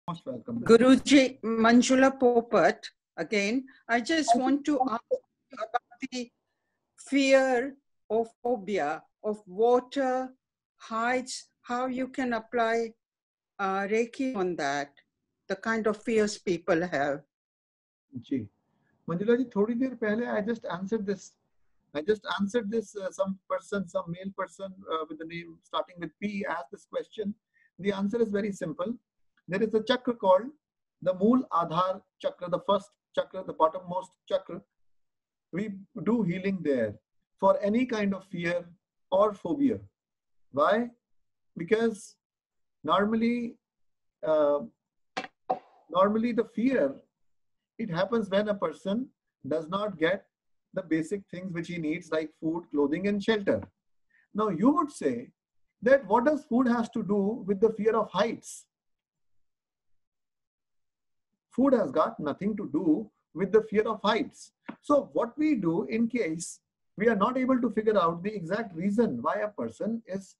Most welcome. Guruji, Manjula Popat again. I just want to ask you about the fear or phobia of water, heights, how you can apply Reiki on that, the kind of fears people have. Ji, Manjula ji, थोड़ी देर पहले I just answered this. Some person, some male person with the name starting with P asked this question. The answer is very simple. There is a chakra called the Mool Adhar chakra, the first chakra, the bottommost chakra. We do healing there for any kind of fear or phobia. Why? Because normally the fear, it happens when a person does not get the basic things which he needs, like food, clothing, and shelter. Now you would say that what does food has to do with the fear of heights? Food has got nothing to do with the fear of heights. So what we do in case we are not able to figure out the exact reason why a person is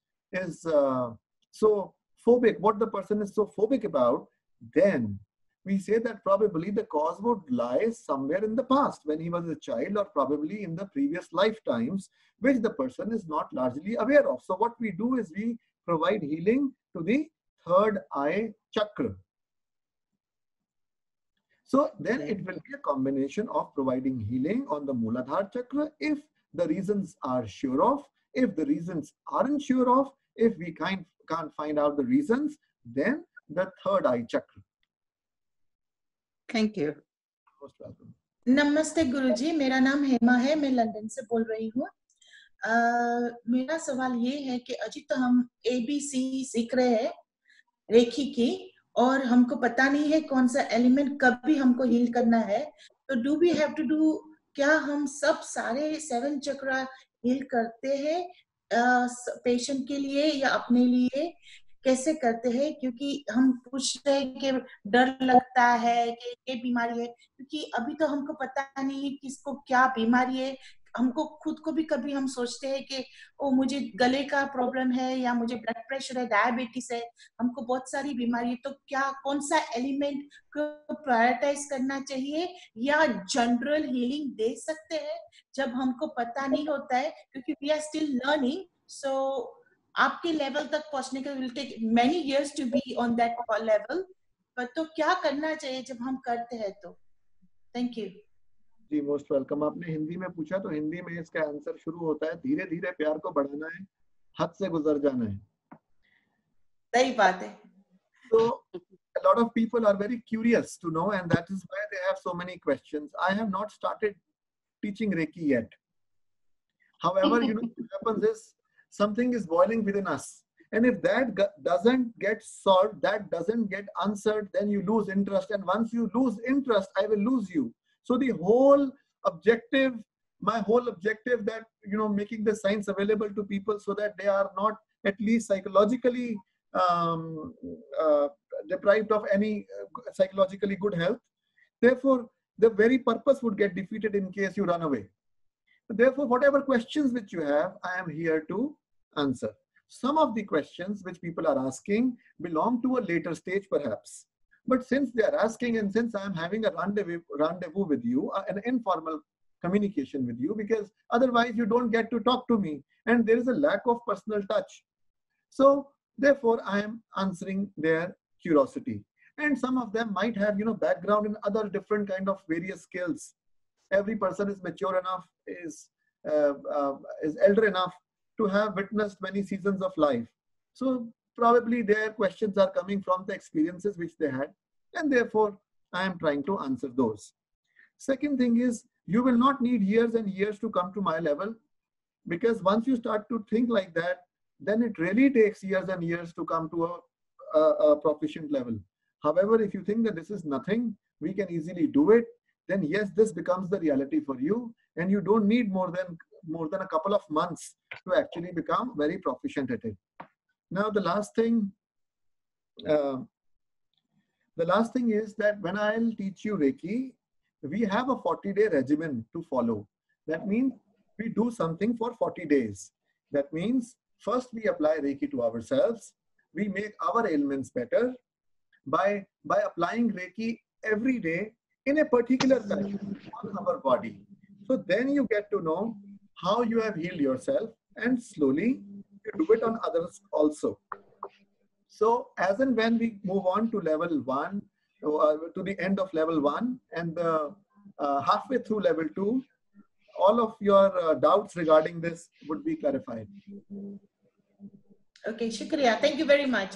so phobic, what the person is so phobic about, then we say that probably the cause would lie somewhere in the past when he was a child, or probably in the previous lifetimes, which the person is not largely aware of. So what we do is we provide healing to the third eye chakra. So then it will be a combination of providing healing on the Mooladhara chakra if the reasons are sure of. If the reasons aren't sure of, if we can't find out the reasons, then the third eye chakra. Thank you. Most welcome. नमस्ते गुरुजी, मेरा नाम हेमा है, मैं London से बोल रही हूँ। मेरा सवाल ये है कि अभी तो हम ABC सीख रहे हैं रेखी की, और हमको पता नहीं है कौन सा एलिमेंट कब भी हमको हील करना है, तो do we have to do, क्या हम सब सारे 7 चक्रा हील करते हैं पेशेंट के लिए या अपने लिए, कैसे करते हैं? क्योंकि हम पूछ रहे हैं कि डर लगता है कि ये बीमारी है, क्योंकि अभी तो हमको पता नहीं है किसको क्या बीमारी है। हमको खुद को भी कभी हम सोचते हैं कि ओ मुझे गले का प्रॉब्लम है, या मुझे ब्लड प्रेशर है, डायबिटीज है, हमको बहुत सारी बीमारी है, तो क्या कौन सा एलिमेंट को प्रायोरिटाइज करना चाहिए, या जनरल हीलिंग दे सकते हैं जब हमको पता नहीं होता है, क्योंकि we are still learning. So आपके लेवल तक पहुंचने के will take many years to be on that level, पर तो क्या करना चाहिए जब हम करते हैं तो? Thank you ji, most welcome. आपने हिंदी में पूछा तो हिंदी में इसका आंसर शुरू होता है, धीरे धीरे प्यार को बढ़ाना है, हद से गुजर जाना है। सही बात है। So a lot of people are very curious to know, and that is why they have so many questions. I have not started teaching Reiki yet. However, what happens is something is boiling within us, and if that doesn't get solved, that doesn't get answered, then you lose interest, and once you lose interest, I will lose you. So the whole objective, my whole objective, that making the science available to people so that they are not at least psychologically deprived of any psychologically good health. Therefore, the very purpose would get defeated in case you run away. Therefore, whatever questions which you have, I am here to answer. Some of the questions which people are asking belong to a later stage perhaps. But since they are asking, and since I am having a rendezvous with you, an informal communication with you, because otherwise you don't get to talk to me, and there is a lack of personal touch. So therefore, I am answering their curiosity. And some of them might have, background in other different kind of various skills. Every person is mature enough, is elder enough to have witnessed many seasons of life. So probably their questions are coming from the experiences which they had, and therefore I am trying to answer those. Second thing is, you will not need years and years to come to my level, because once you start to think like that, then it really takes years and years to come to a proficient level. However, if you think that this is nothing, we can easily do it, then yes, this becomes the reality for you, and you don't need more than a couple of months to actually become very proficient at it. Now, the last thing is that when I'll teach you Reiki, we have a 40-day regimen to follow. That means we do something for 40 days. That means first we apply Reiki to ourselves, we make our ailments better, by applying Reiki every day in a particular fashion on our body. So then you get to know how you have healed yourself, and slowly you do it on others also. So as and when we move on to level 1, to the end of level 1 and halfway through level 2, all of your doubts regarding this would be clarified. Okay, shukriya. Thank you very much.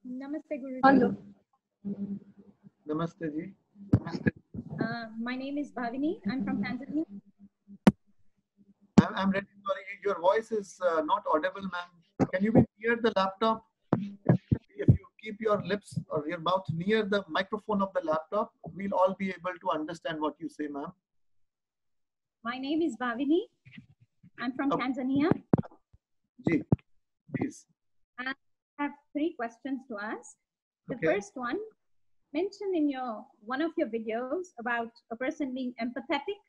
Namaste, Guruji. Hello. Namaste ji. My name is Bhavini. I'm from Tanzania. I'm really sorry. Your voice is not audible, ma'am. Can you be near the laptop? If you keep your lips or your mouth near the microphone of the laptop, we'll all be able to understand what you say, ma'am. My name is Bhavini. I'm from Tanzania. Ji, please. I have 3 questions to ask. The Okay. first one, mentioned in one of your videos about a person being empathetic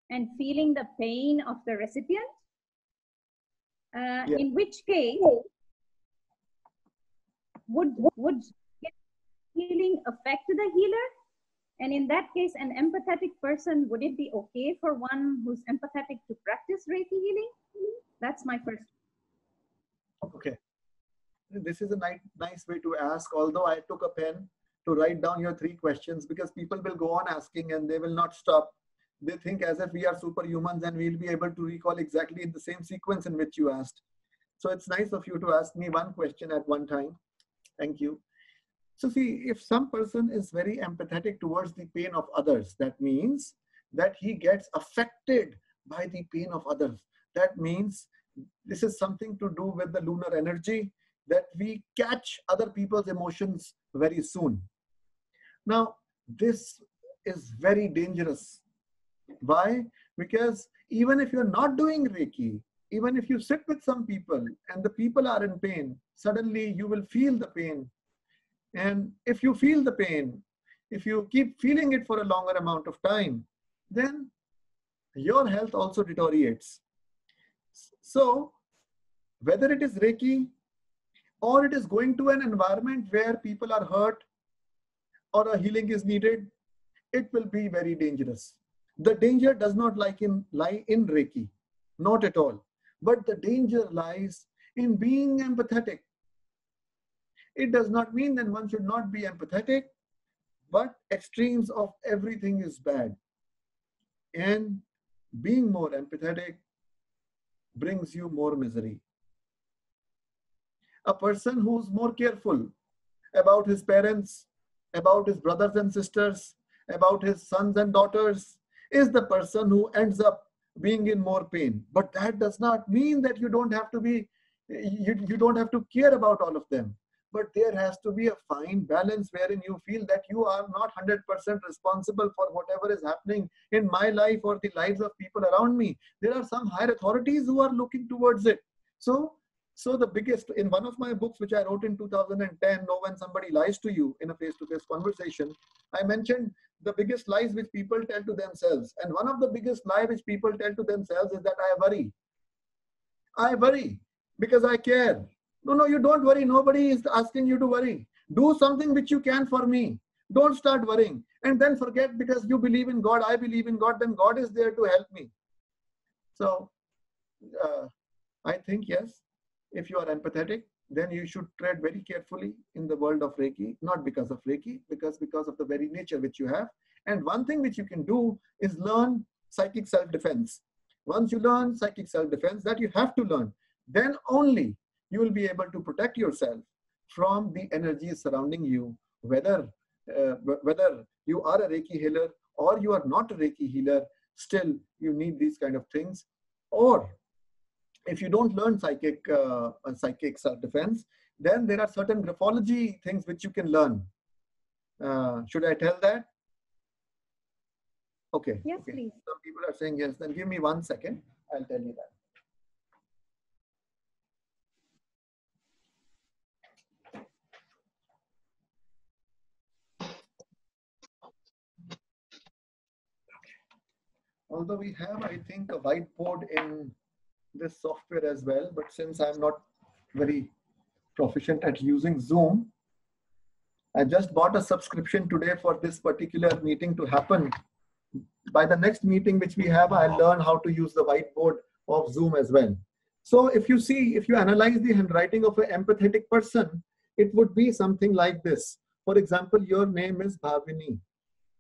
and feeling the pain of the recipient. Yeah. In which case, would healing affect the healer? And in that case, an empathetic person, would it be okay for one who's empathetic to practice Reiki healing? That's my first. Okay. This is a nice way to ask, although I took a pen to write down your 3 questions, because people will go on asking and they will not stop. They think as if we are superhumans and we'll be able to recall exactly in the same sequence in which you asked. So it's nice of you to ask me one question at one time. Thank you. So see, if some person is very empathetic towards the pain of others, that means that he gets affected by the pain of others. That means this is something to do with the lunar energy, that we catch other people's emotions very soon. Now, this is very dangerous. Why? Because even if you're not doing Reiki, even if you sit with some people and the people are in pain, suddenly you will feel the pain. And if you feel the pain, if you keep feeling it for a longer amount of time, then your health also deteriorates. So whether it is Reiki or it is going to an environment where people are hurt or a healing is needed, it will be very dangerous. The danger does not lie in Reiki, not at all. But the danger lies in being empathetic. It does not mean that one should not be empathetic, but extremes of everything is bad. And being more empathetic brings you more misery. A person who's more careful about his parents, about his brothers and sisters, about his sons and daughters, is the person who ends up being in more pain. But that does not mean that you don't have to be, you don't have to care about all of them. But there has to be a fine balance wherein you feel that you are not 100% responsible for whatever is happening in my life or the lives of people around me. There are some higher authorities who are looking towards it. So the biggest, in one of my books, which I wrote in 2010, Know When Somebody Lies to You, in a face-to-face conversation, I mentioned the biggest lies which people tell to themselves. And one of the biggest lies which people tell to themselves is that I worry. I worry because I care. No, you don't worry. Nobody is asking you to worry. Do something which you can for me. Don't start worrying. And then forget, because you believe in God, I believe in God, then God is there to help me. So I think, yes, if you are empathetic, then you should tread very carefully in the world of Reiki, not because of Reiki, because of the very nature which you have. And one thing which you can do is learn psychic self-defense. Once you learn psychic self-defense, that you have to learn, then only you will be able to protect yourself from the energies surrounding you, whether you are a Reiki healer or you are not a Reiki healer. Still, you need these kind of things. Or if you don't learn psychic self-defense, then there are certain graphology things which you can learn. Should I tell that? Okay. Yes, okay. please. Some people are saying yes. Then give me 1 second. I'll tell you that. Although we have, I think, a whiteboard in this software as well, but since I'm not very proficient at using Zoom. I just bought a subscription today for this particular meeting to happen. By the next meeting which we have, I'll learn how to use the whiteboard of Zoom as well. So if you see, if you analyze the handwriting of an empathetic person, it would be something like this. For example, your name is Bhavini.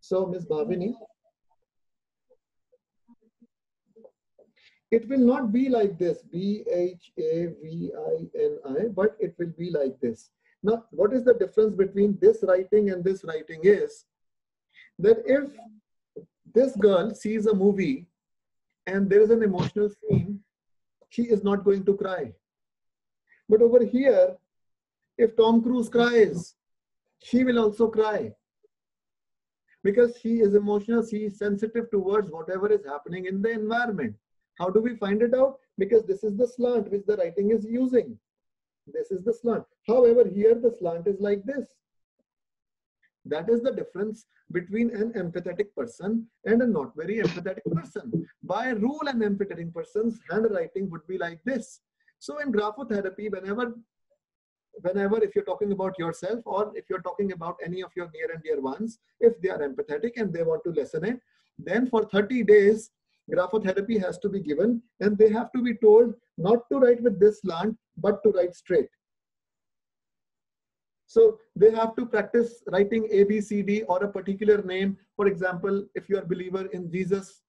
So Ms. Bhavini, it will not be like this, Bhavini, but it will be like this. Now, what is the difference between this writing and this writing is that if this girl sees a movie and there is an emotional scene, she is not going to cry. But over here, if Tom Cruise cries, she will also cry. Because she is emotional, she is sensitive towards whatever is happening in the environment. How do we find it out? Because this is the slant which the writing is using. This is the slant. However, here the slant is like this. That is the difference between an empathetic person and a not very empathetic person. By rule, an empathetic person's handwriting would be like this. So in graphotherapy, whenever if you're talking about yourself or if you're talking about any of your near and dear ones, if they are empathetic and they want to lessen it, then for 30 days, graphotherapy has to be given and they have to be told not to write with this slant, but to write straight. So they have to practice writing A, B, C, D or a particular name. For example, if you are a believer in Jesus,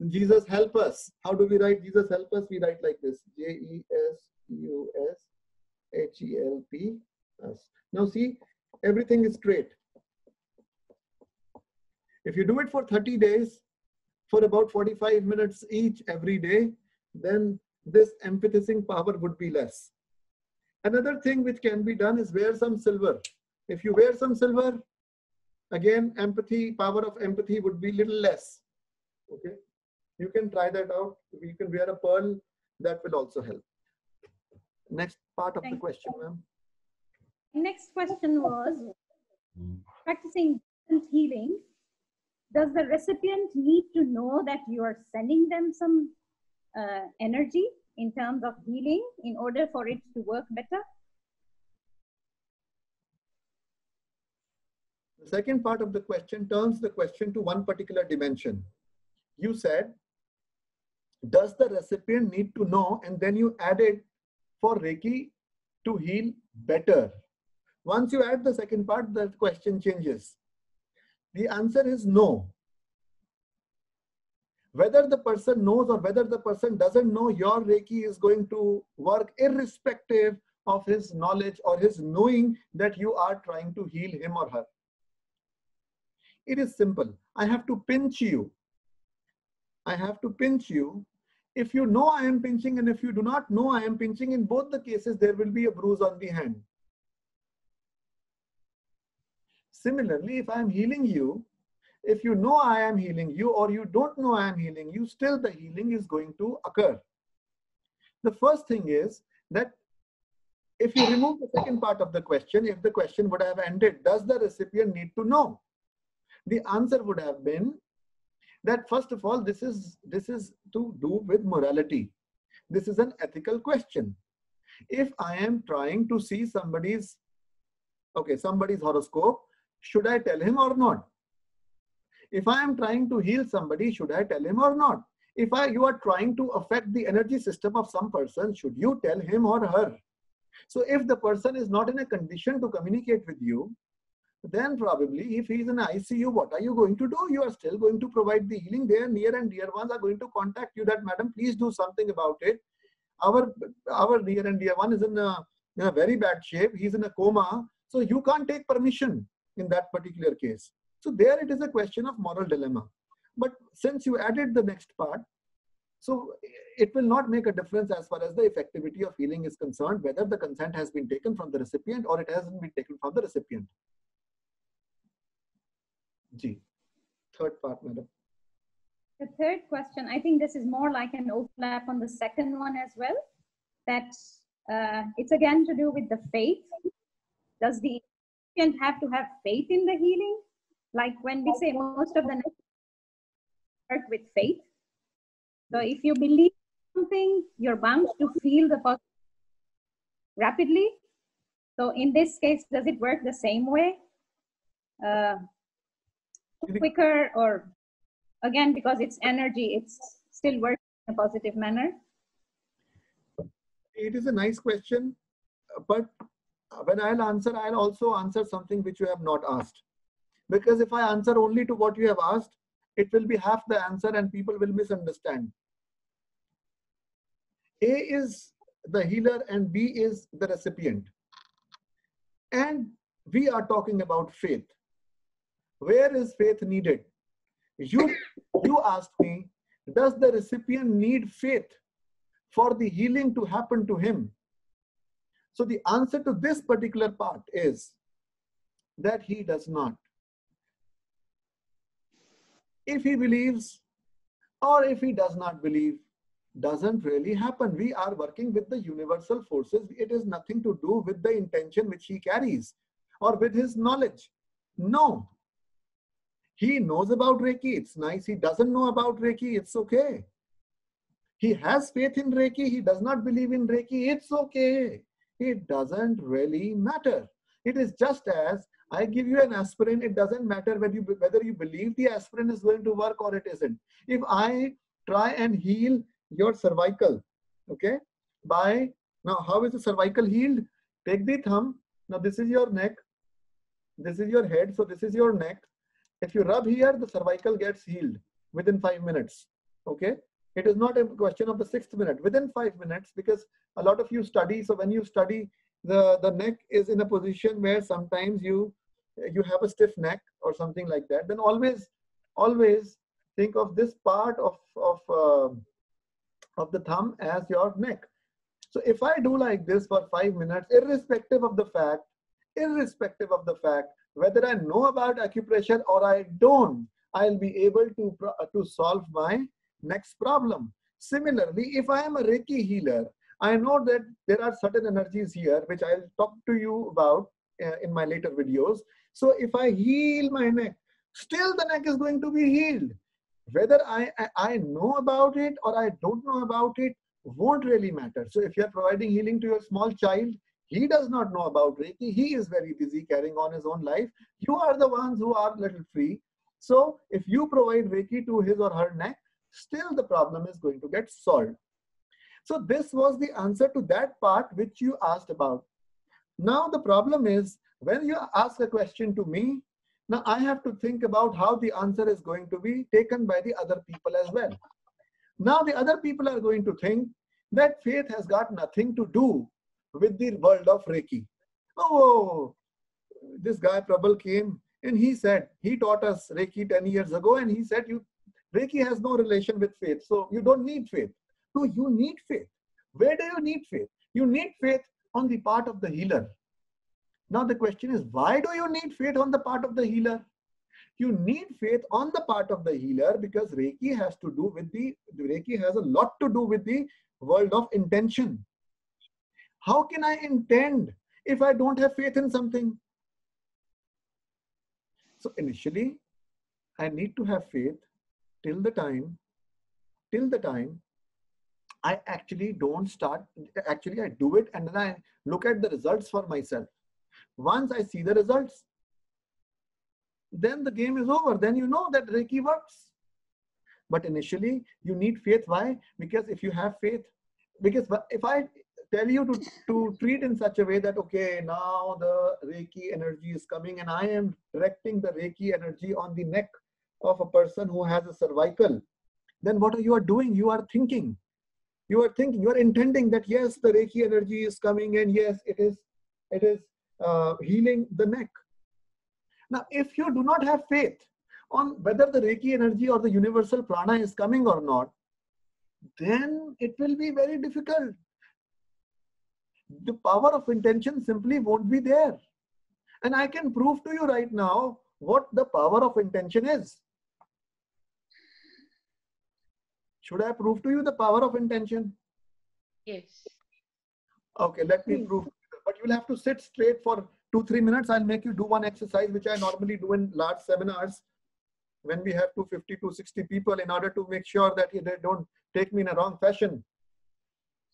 Jesus help us. How do we write Jesus help us? We write like this, JESUSHELP. Now see, everything is straight. If you do it for 30 days, for about 45 minutes each every day, then this empathizing power would be less. Another thing which can be done is wear some silver. If you wear some silver, again, empathy, power of empathy would be little less. Okay, you can try that out. You can wear a pearl, that will also help. Next part of the question, ma'am. Next question was, practicing healing, does the recipient need to know that you are sending them some energy in terms of healing in order for it to work better? The second part of the question turns the question to one particular dimension. You said, does the recipient need to know? And then you added for Reiki to heal better. Once you add the second part, the question changes. The answer is no. Whether the person knows or whether the person doesn't know, your Reiki is going to work irrespective of his knowledge or his knowing that you are trying to heal him or her. It is simple. I have to pinch you. I have to pinch you. If you know I am pinching and if you do not know I am pinching, in both the cases, there will be a bruise on the hand. Similarly, if I am healing you, if you know I am healing you or you don't know I am healing you, still the healing is going to occur. The first thing is that if you remove the second part of the question, if the question would have ended, does the recipient need to know? The answer would have been that first of all, this is to do with morality. This is an ethical question. If I am trying to see somebody's horoscope, should I tell him or not? If I am trying to heal somebody, should I tell him or not? If you are trying to affect the energy system of some person, should you tell him or her? So if the person is not in a condition to communicate with you, then probably if he is in ICU, what are you going to do? You are still going to provide the healing. Their near and dear ones are going to contact you that, madam, please do something about it. Our near and dear one is in a very bad shape. He's in a coma. So you can't take permission in that particular case. So there it is a question of moral dilemma. But since you added the next part, so it will not make a difference as far as the effectivity of healing is concerned, whether the consent has been taken from the recipient or it hasn't been taken from the recipient. G. Third part, madam. The third question, I think this is more like an overlap on the second one as well. That it's again to do with the faith. Does the recipient have to have faith in the healing? Like when we say most of the work with faith. So if you believe something, you're bound to feel the positive rapidly. So in this case, does it work the same way? Quicker, or again, because it's energy, it's still working in a positive manner? It is a nice question, but when I'll answer, I'll also answer something which you have not asked. Because if I answer only to what you have asked, it will be half the answer and people will misunderstand. A is the healer and B is the recipient. And we are talking about faith. Where is faith needed? You asked me, does the recipient need faith for the healing to happen to him? So the answer to this particular part is that he does not. If he believes or if he does not believe, doesn't really happen. We are working with the universal forces. It is nothing to do with the intention which he carries or with his knowledge. No. He knows about Reiki. It's nice. He doesn't know about Reiki. It's okay. He has faith in Reiki. He does not believe in Reiki. It's okay. It doesn't really matter. It is just as I give you an aspirin. It doesn't matter whether you believe the aspirin is going to work or it isn't. If I try and heal your cervical, okay, now how is the cervical healed? Take the thumb. Now this is your neck. This is your head. So this is your neck. If you rub here, the cervical gets healed within 5 minutes. Okay. It is not a question of the 6th minute. Within 5 minutes, because a lot of you study. So when you study, the neck is in a position where sometimes you have a stiff neck or something like that. Then always think of this part of the thumb as your neck. So if I do like this for 5 minutes, irrespective of the fact whether I know about acupressure or I don't, I'll be able to solve my next problem. Similarly, if I am a Reiki healer, I know that there are certain energies here which I'll talk to you about in my later videos. So if I heal my neck, still the neck is going to be healed. Whether I know about it or I don't know about it won't really matter. So if you're providing healing to your small child, he does not know about Reiki. He is very busy carrying on his own life. You are the ones who are a little free. So if you provide Reiki to his or her neck, still the problem is going to get solved. So this was the answer to that part which you asked about. Now the problem is, when you ask a question to me, now I have to think about how the answer is going to be taken by the other people as well. Now the other people are going to think that faith has got nothing to do with the world of Reiki. Oh, this guy Prabal came and he said, he taught us Reiki 10 years ago, and he said, Reiki has no relation with faith, so you don't need faith. No, you need faith. Where do you need faith? You need faith on the part of the healer. Now the question is, why do you need faith on the part of the healer? You need faith on the part of the healer because Reiki has a lot to do with the world of intention. How can I intend if I don't have faith in something? So initially, I need to have faith till the time I actually don't start. Actually, I do it and then I look at the results for myself. Once I see the results, then the game is over. Then you know that Reiki works. But initially, you need faith. Why? Because if you have faith, because if I tell you to treat in such a way that, okay, now the Reiki energy is coming and I am directing the Reiki energy on the neck of a person who has a cervical, then what you are doing? You are thinking. You are intending that yes, the Reiki energy is coming and yes, it is healing the neck. Now, if you do not have faith on whether the Reiki energy or the universal prana is coming or not, then it will be very difficult. The power of intention simply won't be there. And I can prove to you right now what the power of intention is. Should I prove to you the power of intention? Yes. Okay, let me prove. But you'll have to sit straight for 2-3 minutes. I'll make you do one exercise which I normally do in large seminars when we have 250 to 60 people, in order to make sure that they don't take me in a wrong fashion.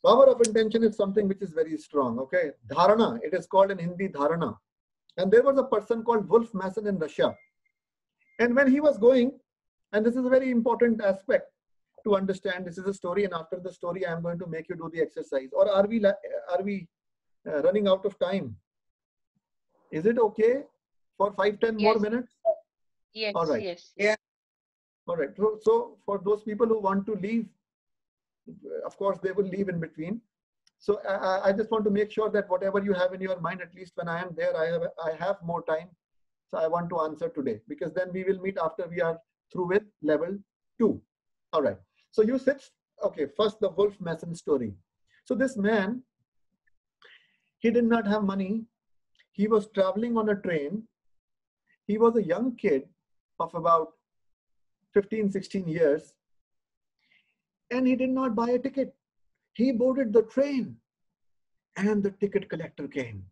Power of intention is something which is very strong. Okay, dharana. It is called in Hindi dharana. And there was a person called Wolf Mason in Russia. And when he was going, and this is a very important aspect to understand. This is a story, and after the story, I am going to make you do the exercise. Or are we running out of time? Is it okay for 5-10 more minutes? Yes. All right. Yes. Yeah. All right. So for those people who want to leave, of course, they will leave in between. So I just want to make sure that whatever you have in your mind, at least when I am there, I have more time. So I want to answer today, because then we will meet after we are through with level 2. All right. So you said, okay, first the Wolf Mason story. So this man, he did not have money. He was traveling on a train. He was a young kid of about 15, 16 years. And he did not buy a ticket. He boarded the train, and the ticket collector came.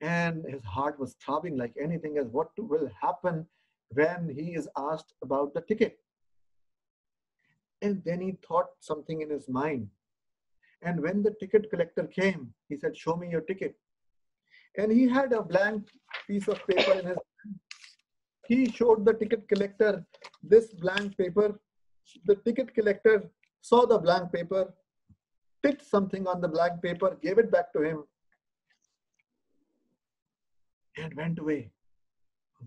And his heart was throbbing like anything, as what will happen when he is asked about the ticket. And then he thought something in his mind. And when the ticket collector came, he said, "Show me your ticket." And he had a blank piece of paper in his hand. He showed the ticket collector this blank paper. The ticket collector saw the blank paper, ticked something on the blank paper, gave it back to him, and went away.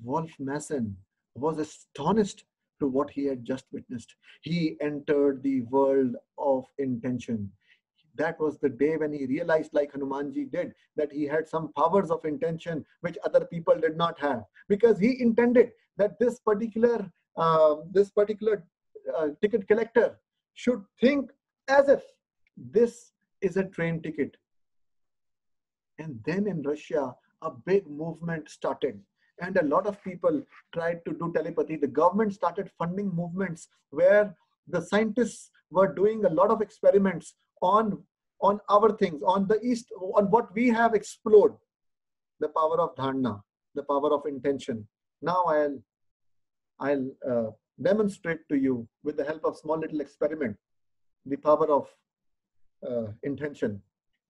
Wolf Mason was astonished to what he had just witnessed. He entered the world of intention. That was the day when he realized, like Hanumanji did, that he had some powers of intention which other people did not have, because he intended that this particular ticket collector should think as if this is a train ticket. And then in Russia, a big movement started, and a lot of people tried to do telepathy. The government started funding movements where the scientists were doing a lot of experiments on our things, on the East, on what we have explored, the power of dharana, the power of intention. Now I'll demonstrate to you, with the help of small little experiment, the power of intention.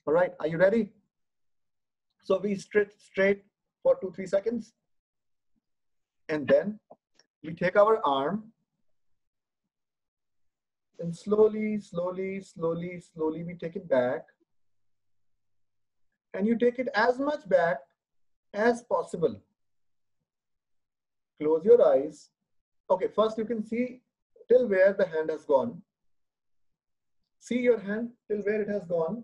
All right, are you ready? So we straight for 2-3 seconds, and then we take our arm and slowly we take it back, and you take it as much back as possible. Close your eyes. Okay, first you can see till where the hand has gone. See your hand till where it has gone.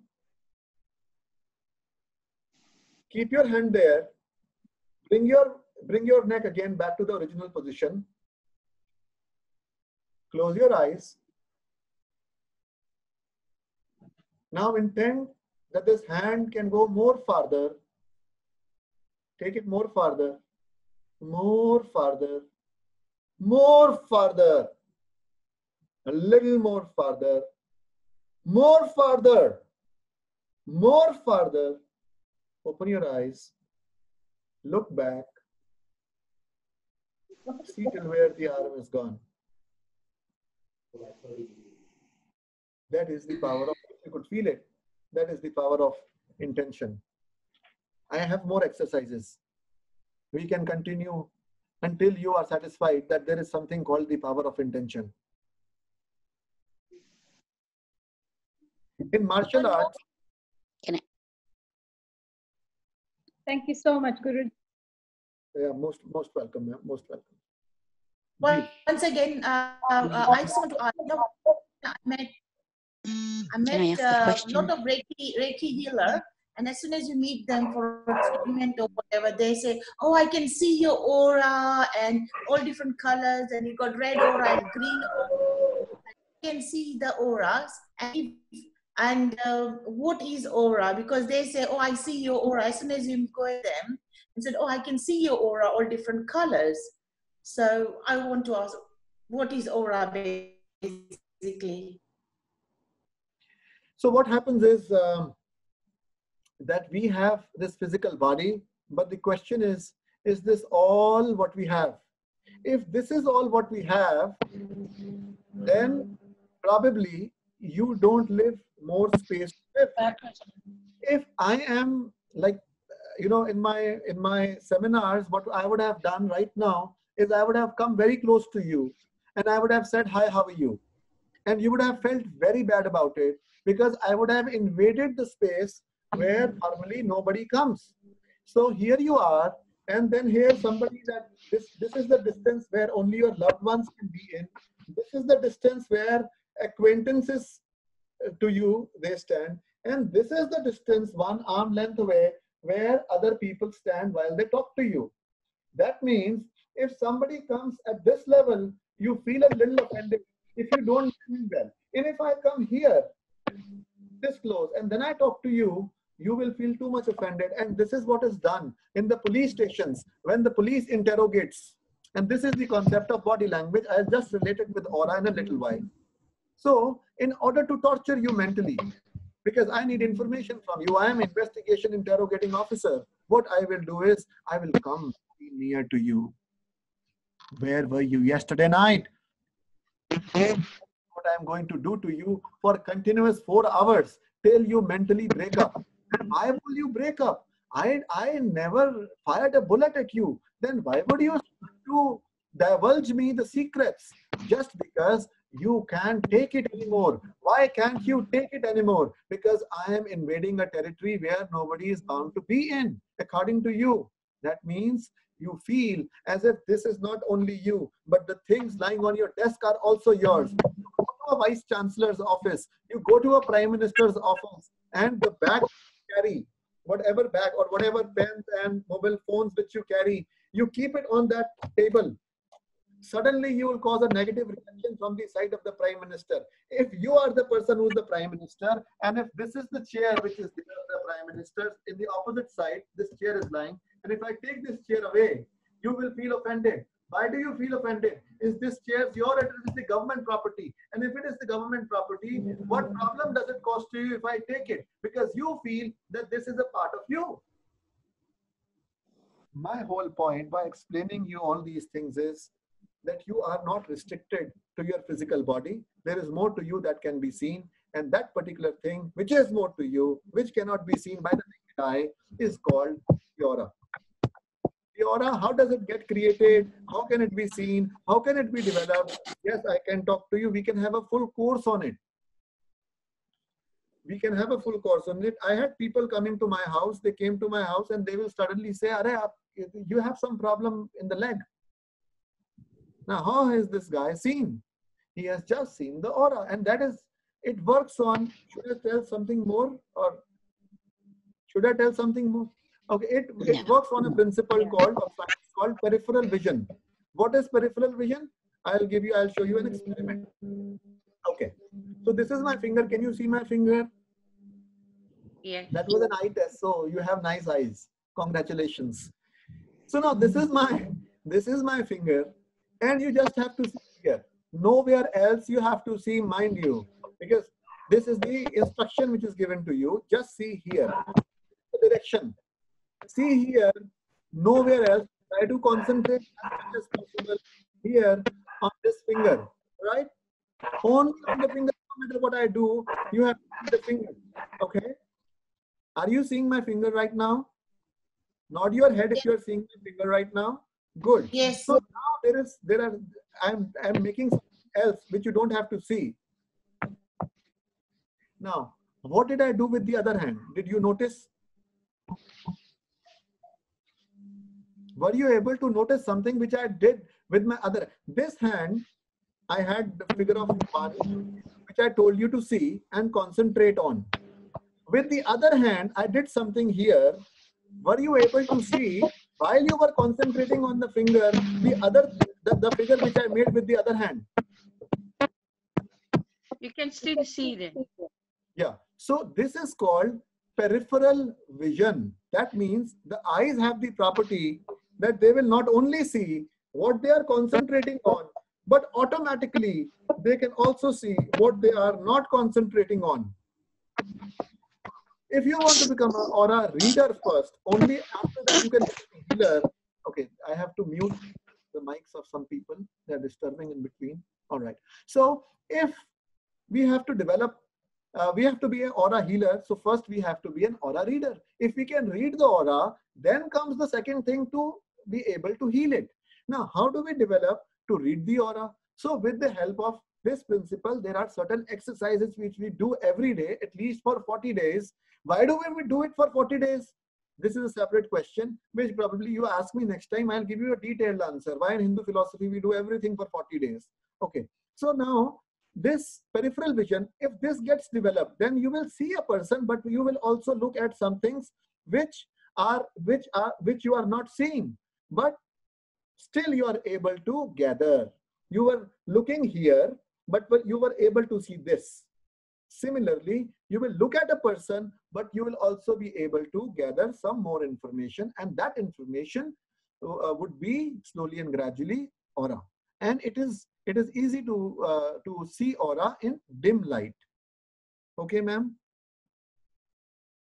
Keep your hand there. Bring your neck again back to the original position. Close your eyes. Now intend that this hand can go more farther. Take it more farther, more farther, more farther, a little more farther, more farther, more farther. Open your eyes, look back, see till where the arm is gone. That is the power of, you could feel it, that is the power of intention. I have more exercises. We can continue until you are satisfied that there is something called the power of intention. In martial arts, Thank you so much, Guru. yeah, most welcome, yeah, most welcome. Well, once again, I just want to ask, I met a lot of Reiki healer, and as soon as you meet them for a treatment or whatever, they say, "Oh, I can see your aura and all different colors, and you got red aura and green aura. I can see the auras." And what is aura? Because they say, "Oh, I see your aura." As soon as you go at them and said, "Oh, I can see your aura, all different colors." So I want to ask, what is aura basically? So what happens is that we have this physical body, but the question is this all what we have? If this is all what we have, then probably you don't live more space to live. If I am like, in my seminars, what I would have done right now is I would have come very close to you and I would have said, hi, how are you? And you would have felt very bad about it because I would have invaded the space where normally nobody comes. So here you are, and then here somebody that this is the distance where only your loved ones can be in. This is the distance where acquaintances to you they stand, and this is the distance one arm length away where other people stand while they talk to you. That means if somebody comes at this level, you feel a little offended if you don't feel well. And if I come here this close and then I talk to you, you will feel too much offended. And this is what is done in the police stations when the police interrogates. And this is the concept of body language. I'll just relate it with aura in a little while. So in order to torture you mentally, because I need information from you, I am investigation interrogating officer. What I will do is I will come near to you. Where were you yesterday night? What I am going to do to you for continuous 4 hours till you mentally break up. And why will you break up? I never fired a bullet at you. Then why would you start to divulge me the secrets? Just because you can't take it anymore. Why can't you take it anymore? Because I am invading a territory where nobody is bound to be in, according to you. That means you feel as if this is not only you, but the things lying on your desk are also yours. You go to a vice chancellor's office, you go to a prime minister's office, and the bag you carry, whatever bag or whatever pens and mobile phones which you carry, you keep it on that table. Suddenly you will cause a negative reaction from the side of the prime minister. If you are the person who is the prime minister, and if this is the chair which is the prime minister's, in the opposite side, this chair is lying, and if I take this chair away, you will feel offended. Why do you feel offended? Is this chair your, it is the government property? And if it is the government property, what problem does it cause to you if I take it? Because you feel that this is a part of you. My whole point by explaining you all these things is that you are not restricted to your physical body. There is more to you that can be seen. And that particular thing, which is more to you, which cannot be seen by the naked eye, is called the aura. The aura, how does it get created? How can it be seen? How can it be developed? Yes, I can talk to you. We can have a full course on it. We can have a full course on it. I had people coming to my house. They came to my house and they will suddenly say, "Arey, you have some problem in the leg." Now, how has this guy seen? He has just seen the aura, and that is, it works on, should I tell something more or should I tell something more? Okay, it works on a principle called peripheral vision. What is peripheral vision? I'll show you an experiment. Okay, so this is my finger. Can you see my finger? Yeah. That was an eye test, so you have nice eyes. Congratulations. So now this is my finger. And you just have to see here. Nowhere else you have to see, mind you, because this is the instruction which is given to you. Just see here, the direction. See here, nowhere else. Try to concentrate as much as possible here on this finger, right? Only on the finger, no matter what I do, you have to see the finger, okay? Are you seeing my finger right now? Nod your head if you are seeing my finger right now. Good. Yes. So now I'm making something else which you don't have to see. Now, what did I do with the other hand? Did you notice? Were you able to notice something which I did with my other? This hand, I had the figure of one, which I told you to see and concentrate on. With the other hand, I did something here. Were you able to see? While you were concentrating on the finger, the figure which I made with the other hand. You can still see them. Yeah. So this is called peripheral vision. That means the eyes have the property that they will not only see what they are concentrating on, but automatically they can also see what they are not concentrating on. If you want to become an aura reader first, only after that you can become a healer. Okay, I have to mute the mics of some people. They're disturbing in between. All right. So if we have to develop we have to be an aura healer. So first we have to be an aura reader. If we can read the aura, then comes the second thing to be able to heal it. Now, how do we develop to read the aura? So with the help of this principle, there are certain exercises which we do every day, at least for 40 days. Why do we do it for 40 days? This is a separate question, which probably you ask me next time. I'll give you a detailed answer. Why in Hindu philosophy we do everything for 40 days? Okay. So now this peripheral vision, if this gets developed, then you will see a person, but you will also look at some things which you are not seeing, but still you are able to gather. You were looking here, but you were able to see this. Similarly, you will look at a person, but you will also be able to gather some more information, and that information would be slowly and gradually aura. And it is easy to see aura in dim light. Okay, ma'am?